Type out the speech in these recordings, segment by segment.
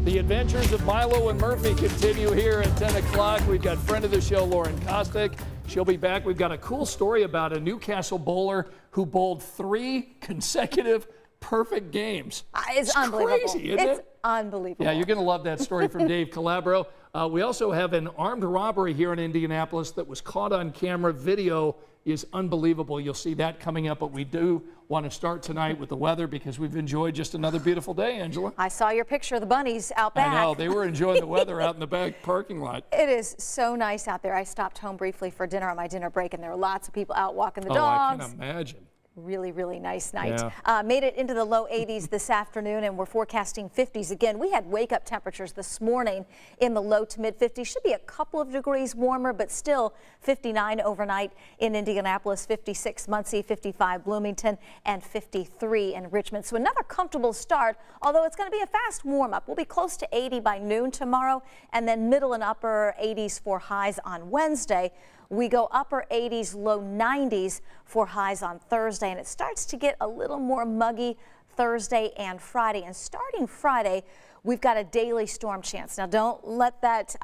The adventures of Milo and Murphy continue here at 10 o'clock. We've got friend of the show, Lauren Kostick. She'll be back. We've got a cool story about a Newcastle bowler who bowled 3 consecutive perfect games. It's unbelievable. Crazy, isn't it? It's unbelievable. Yeah, you're going to love that story from Dave Calabro. We also have an armed robbery here in Indianapolis that was caught on camera. Video is unbelievable. You'll see that coming up, but we do want to start tonight with the weather because we've enjoyed just another beautiful day, Angela. I saw your picture of the bunnies out back. I know, they were enjoying the weather out in the back parking lot. It is so nice out there. I stopped home briefly for dinner on my dinner break, and there were lots of people out walking the dogs. I can imagine. Really, really nice night. Yeah. Made it into the low 80s this afternoon, and we're forecasting 50s again. We had wake-up temperatures this morning in the low to mid 50s. Should be a couple of degrees warmer, but still 59 overnight in Indianapolis, 56 Muncie, 55 Bloomington, and 53 in Richmond. So another comfortable start, although it's going to be a fast warm-up. We'll be close to 80 by noon tomorrow, and then middle and upper 80s for highs on Wednesday. We go upper 80s, low 90s for highs on Thursday, and it starts to get a little more muggy Thursday and Friday. And starting Friday, we've got a daily storm chance. Now, don't let that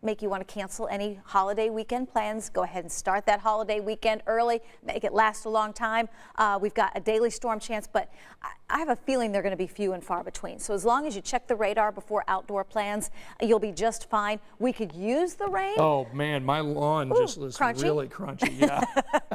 make you want to cancel any holiday weekend plans. Go ahead and start that holiday weekend early. Make it last a long time. We've got a daily storm chance, but I have a feeling they're going to be few and far between. So as long as you check the radar before outdoor plans, you'll be just fine. We could use the rain. Oh man, my lawn just looks crunchy. Really crunchy. Yeah.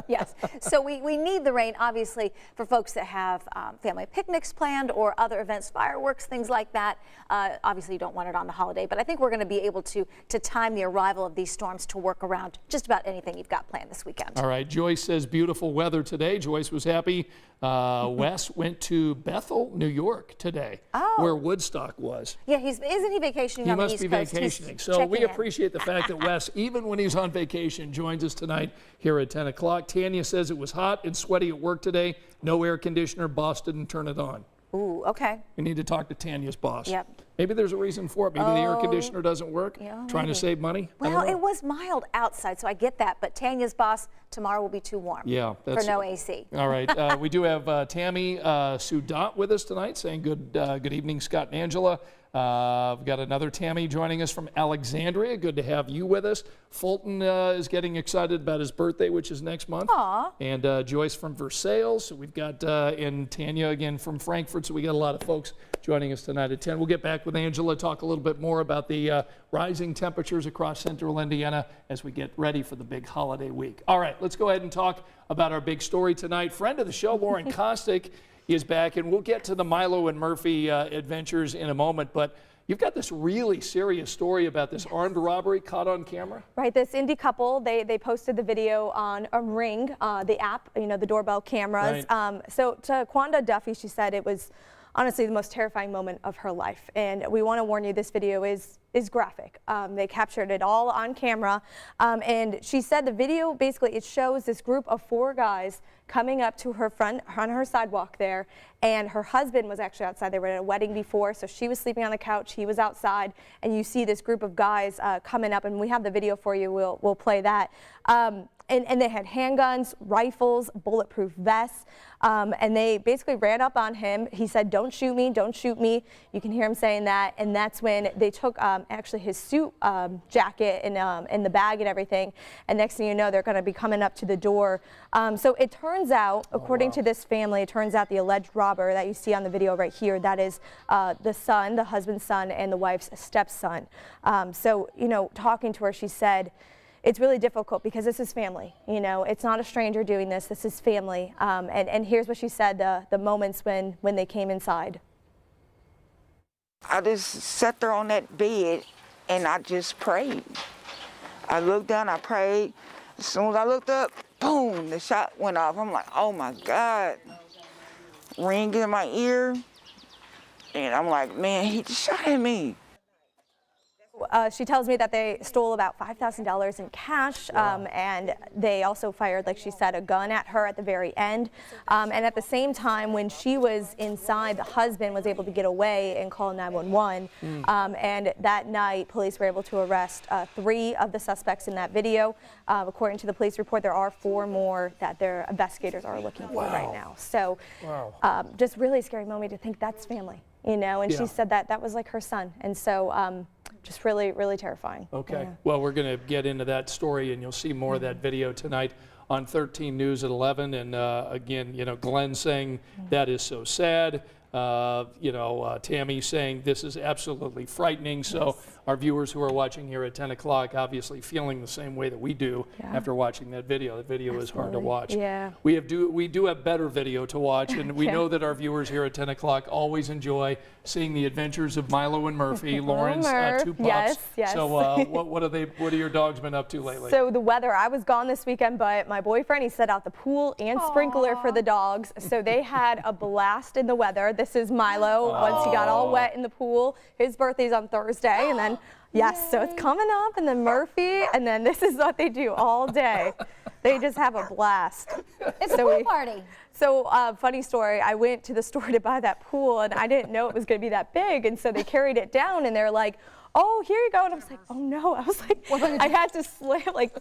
Yes. So we need the rain, obviously, for folks that have family picnics planned or other events, fireworks, things like that. Obviously, you don't want it on the holiday, but I think we're going to be able to time the arrival of these storms to work around just about anything you've got planned this weekend. All right. Joyce says beautiful weather today. Joyce was happy. Wes went to Bethel, New York today, where Woodstock was. Yeah, isn't he vacationing on the East Coast? He must be vacationing. So we appreciate the fact that Wes, even when he's on vacation, joins us tonight here at 10 o'clock. Tanya says it was hot and sweaty at work today. No air conditioner. Boss didn't turn it on. Ooh, okay. We need to talk to Tanya's boss. Yep. Maybe there's a reason for it. Maybe the air conditioner doesn't work. Yeah, trying to save money. Well, it was mild outside, so I get that. But Tanya's boss, tomorrow will be too warm. Yeah, for no AC. All right. We do have Tammy Sudat with us tonight, saying good evening, Scott and Angela. We've got another Tammy joining us from Alexandria. Good to have you with us. Fulton is getting excited about his birthday, which is next month. Aww. And Joyce from Versailles. So we've got and Tanya again from Frankfurt. So we got a lot of folks joining us tonight at 10. We'll get back with Angela, talk a little bit more about the rising temperatures across central Indiana as we get ready for the big holiday week. All right, let's go ahead and talk about our big story tonight. Friend of the show, Lauren Kostick, is back, and we'll get to the Milo and Murphy adventures in a moment, but you've got this really serious story about this armed robbery caught on camera. Right, this Indy couple, they posted the video on a Ring, the app, you know, the doorbell cameras. Right. So to Quanda Duffy, she said it was honestly the most terrifying moment of her life, and we want to warn you, this video is graphic. They captured it all on camera, and she said the video basically, it shows this group of 4 guys coming up to her front on her sidewalk there, and her husband was actually outside. They were at a wedding before, so she was sleeping on the couch, he was outside, and you see this group of guys coming up, and we have the video for you. We'll play that. And they had handguns, rifles, bulletproof vests, and they basically ran up on him. He said, "Don't shoot me, don't shoot me." You can hear him saying that, and that's when they took actually his suit jacket and the bag and everything, and next thing you know, they're going to be coming up to the door. So it turns out, according to this family, it turns out the alleged robber that you see on the video right here, that is the son, the husband's son, and the wife's stepson. So, you know, talking to her, she said, it's really difficult because this is family. You know, it's not a stranger doing this. This is family. And here's what she said, the moments when they came inside. I just sat there on that bed and I just prayed. I looked down, I prayed. As soon as I looked up, boom, the shot went off. I'm like, oh my God. Ring in my ear. And I'm like, man, he just shot at me. She tells me that they stole about $5,000 in cash, and they also fired, like she said, a gun at her at the very end. And at the same time, when she was inside, the husband was able to get away and call 911. And that night, police were able to arrest 3 of the suspects in that video. According to the police report, there are 4 more that their investigators are looking for right now. So just really scary moment to think that's family. you know, and Yeah. she said that was like her son. And so just really, really terrifying. Okay. Yeah. Well, we're going to get into that story, and you'll see more of that video tonight on 13 News at 11. And again, you know, Glenn saying that is so sad. You know, Tammy saying this is absolutely frightening. So our viewers who are watching here at 10 o'clock obviously feeling the same way that we do after watching that video. That video is hard to watch. Yeah. We do have better video to watch, and we know that our viewers here at 10 o'clock always enjoy seeing the adventures of Milo and Murphy, Lauren's two pups. Yes, yes. So what are your dogs been up to lately? So the weather, I was gone this weekend, but my boyfriend, he set out the pool and sprinkler for the dogs. So they had a blast in the weather. This is Milo. Once he got all wet in the pool, his birthday's on Thursday, and then yes, so it's coming up, and then Murphy, and then this is what they do all day. They just have a blast. It's a pool party. So funny story, I went to the store to buy that pool, and I didn't know it was going to be that big, and so they carried it down, and they're like, oh, here you go. And I was like, oh no. I was like, I had to slam, like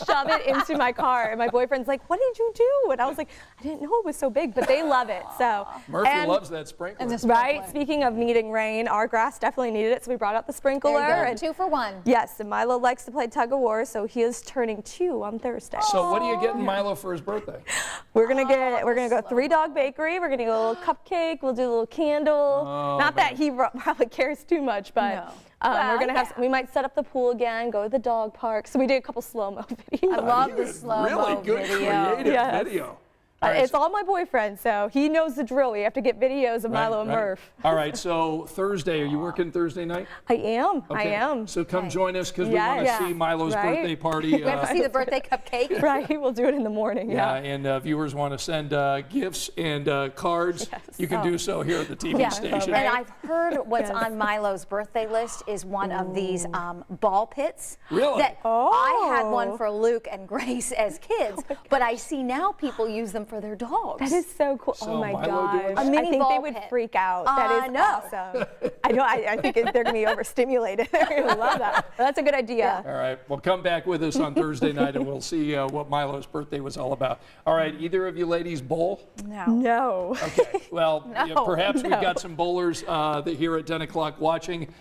shove it into my car. And my boyfriend's like, what did you do? And I was like, I didn't know it was so big, but they love it. So Murphy loves that sprinkler. right. Speaking of needing rain, our grass definitely needed it, so we brought out the sprinkler. There you go. And 2 for 1. yes, and Milo likes to play tug of war, so he is turning 2 on Thursday. So what are you getting Milo for his birthday? We're gonna go 3 Dog Bakery. We're gonna get a little cupcake. We'll do a little candle. Not that he probably cares too much, but we're gonna have. We might set up the pool again. Go to the dog park. So we did a couple slow-mo videos. I love the slow-mo Really good video. creative video. It's all my boyfriend, so he knows the drill. We have to get videos of Milo and Murph. All right, so Thursday, are you working Thursday night? I am. I Okay. am. So come join us because we want to Yes. see Milo's Right. birthday party. We have to see the birthday cupcake. Right. We'll do it in the morning. Yeah, and viewers want to send gifts and cards. Yes. You can do so here at the TV station. And I've heard what's on Milo's birthday list is one of these ball pits. Really? That I had one for Luke and Grace as kids, but I see now people use them for their dogs. That is so cool. So oh my Milo doing gosh. A mini I think ball they would pit. freak out. That is no. awesome. I know. I think they're going to be overstimulated. They're going to love that. That's a good idea. All right, well, come back with us on Thursday night and we'll see what Milo's birthday was all about. All right, either of you ladies bowl? No. Okay, well, yeah, perhaps we've got some bowlers here at 10 o'clock watching.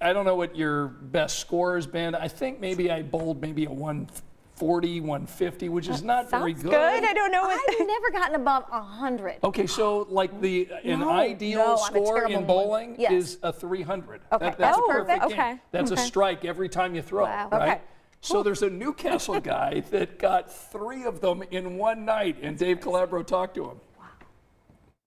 I don't know what your best score has been. I think maybe I bowled maybe a 140, 150, which is not very Sounds good. good. I don't know what. I've never gotten above 100. Okay, so like an ideal no, I'm a score terrible in bowler. bowling Yes. is a 300. Okay, That's oh, a perfect perfect. game. Okay, That's a okay. strike every time you throw, Wow. right? Okay. So there's a Newcastle guy that got 3 of them in one night, and Dave Calabro talked to him.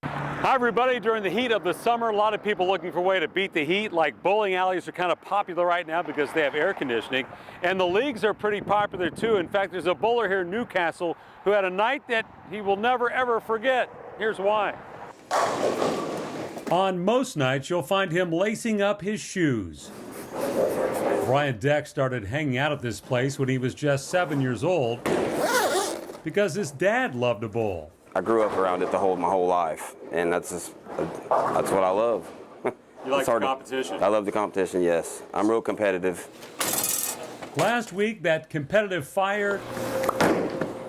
Hi everybody. During the heat of the summer, a lot of people looking for a way to beat the heat. Like bowling alleys are kind of popular right now because they have air conditioning, and the leagues are pretty popular too. In fact, there's a bowler here in Newcastle who had a night that he will never ever forget. Here's why. On most nights, you'll find him lacing up his shoes. Brian Deck started hanging out at this place when he was just 7 years old because his dad loved to bowl. I grew up around it my whole life, and that's what I love. You like the competition? I love the competition, yes. I'm real competitive. Last week, that competitive fire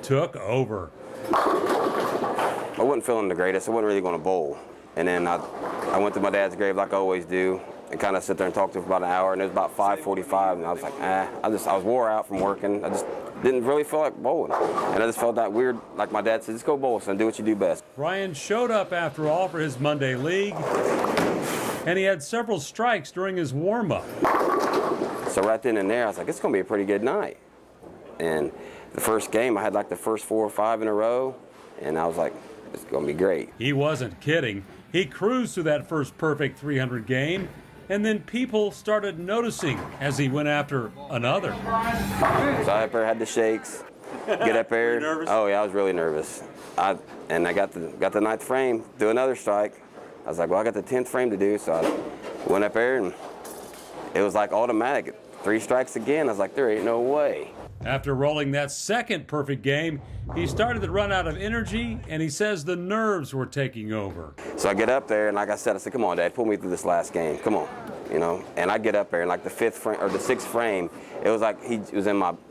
took over. I wasn't feeling the greatest. I wasn't really going to bowl. And then I went to my dad's grave like I always do and kind of sit there and talk to him for about an hour, and it was about 5:45, and I was like, I was wore out from working. I just didn't really feel like bowling. And I just felt that weird, like my dad said, just go bowl, son, do what you do best. Brian showed up after all for his Monday league, and he had several strikes during his warm-up. So right then and there, I was like, it's going to be a pretty good night. And the first game, I had like the first 4 or 5 in a row, and I was like, it's going to be great. He wasn't kidding. He cruised through that first perfect 300 game, and then people started noticing as he went after another. So I up there had the shakes, get up there. nervous? Oh yeah, I was really nervous. I got the 9th frame, do another strike. I was like, well, I got the 10th frame to do, so I went up there and it was like automatic. 3 strikes again. I was like, there ain't no way. After rolling that second perfect game, he started to run out of energy, and he says the nerves were taking over. So I get up there, and like I said, come on, Dad, pull me through this last game. Come on, you know. And I get up there, and like the 5th frame or the 6th frame, it was like he was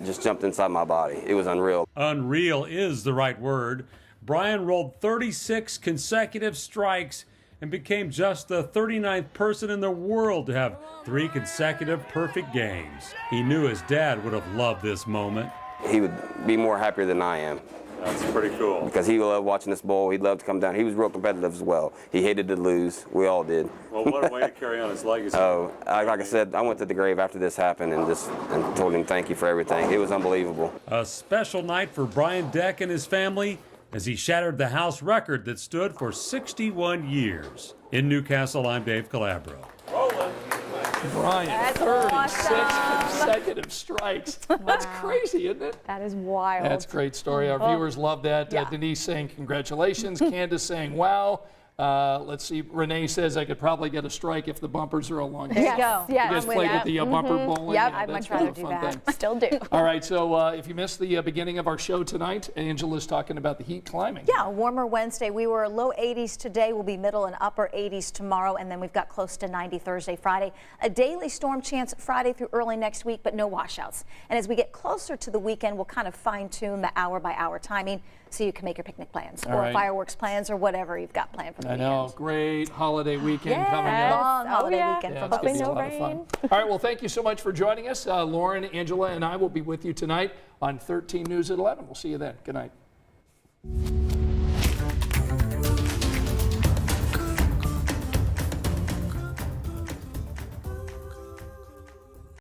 just jumped inside my body. It was unreal. Unreal is the right word. Brian rolled 36 consecutive strikes and became just the 39th person in the world to have 3 consecutive perfect games. He knew his dad would have loved this moment. He would be more happier than I am. That's pretty cool. Because he loved watching this bowl. He loved to come down. He was real competitive as well. He hated to lose. We all did. Well, what a way to carry on his legacy. Like I said, I went to the grave after this happened and told him thank you for everything. It was unbelievable. A special night for Brian Deck and his family as he shattered the house record that stood for 61 years. In Newcastle, I'm Dave Calabro. Brian, That's 36 awesome. consecutive strikes. That's crazy, isn't it? That is wild. That's a great story. Our viewers love that. Yeah. Denise saying congratulations. Candace saying wow. Let's see. Renee says I could probably get a strike if the bumpers are along. There you go. Yes, You guys I'm played with that. the bumper bowling? Yep, Yeah, I'd that's much rather a do fun that. thing. Still do. All right, so if you missed the beginning of our show tonight, Angela's talking about the heat climbing. Yeah, a warmer Wednesday. We were low 80s today. We'll be middle and upper 80s tomorrow, and then we've got close to 90 Thursday, Friday. A daily storm chance Friday through early next week, but no washouts. And as we get closer to the weekend, we'll kind of fine-tune the hour-by-hour timing so you can make your picnic plans All or right. fireworks plans or whatever you've got planned for the I weekend. know, great holiday weekend coming up. Long holiday yeah. weekend Yeah, for it's both gonna be a no lot of fun. rain. All right, well, thank you so much for joining us. Lauren, Angela, and I will be with you tonight on 13 News at 11. We'll see you then. Good night.